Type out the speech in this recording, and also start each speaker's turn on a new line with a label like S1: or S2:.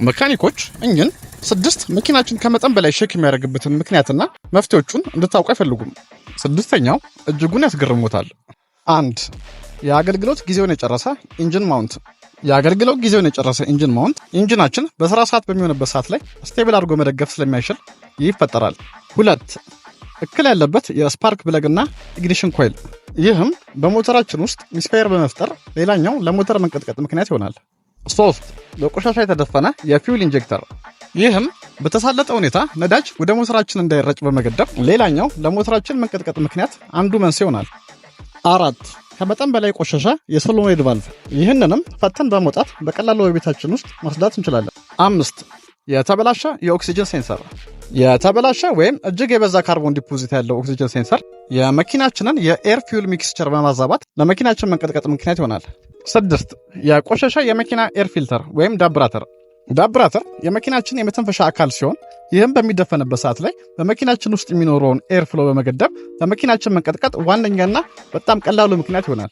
S1: መካኒኮች ኢንጂን 6 መኪናችን ከመጠን በላይ ሼክ የሚያደርግበትን ምክንያትና መፍትሄዎቹን እንድታውቁ አይፈልጉም። ስድስተኛው እጅጉን ያስገርሙታል። 1. የአገልግሎት ጊዜውን የጨረሰ ኢንጂን ማውንት። የአገልግሎት ጊዜውን የጨረሰ ኢንጂን ማውንት ኢንጂናችን በስራ ሰዓት በሚሆንበት ሰዓት ላይ ስቴብል አድርጎ መደገፍ ስለማይችል ይፈጠራል። 2. እክል ያለበት የስፓርክ ፕለግና ኢግኒሽን ኮይል። ይህም በሞተራችን ውስጥ ሚስፋየር በመፍጠር ሌላኛው ለሞተር መንቀጥቀጥ ምክንያት ይሆናል። 3. በቆሻሻ የተደፈነ የፊውል ኢንጀክተር። ይህም በተሳለጠ ሁኔታ ነዳጅ ወደ ሞተራችን እንዳይረጭ በመገደብ ሌላኛው ለሞተራችን መንቀጥቀጥ ምክንያት አንዱ መንስኤ ይሆናል። 4. ከመጠን በላይ ቆሻሻ የሶሎኖይድ ቫልቭ። ይህንንም ፈተን በመውጣት በቀላሉ በቤታችን ውስጥ ማስዳት እንችላለን። 5. የተበላሸ የኦክሲጅን ሴንሰር። የተበላሸ ወይም እጅግ የበዛ ካርቦን ዲፖዚት ያለው ኦክሲጅን ሴንሰር የመኪናችንን የኤር ፊውል ሚክስቸር በማዛባት ለመኪናችን መንቀጥቀጥ ምክንያት ይሆናል። 6. የቆሻሻ የመኪና ኤር ፊልተር ወይም ዳብራተር። ዳብራተር የመኪናችን የመተንፈሻ አካል ሲሆን ይህም በሚደፈንበት ሰዓት ላይ በመኪናችን ውስጥ የሚኖረውን ኤር ፍሎ በመገደብ ለመኪናችን መንቀጥቀጥ ዋነኛና በጣም ቀላሉ ምክንያት ይሆናል።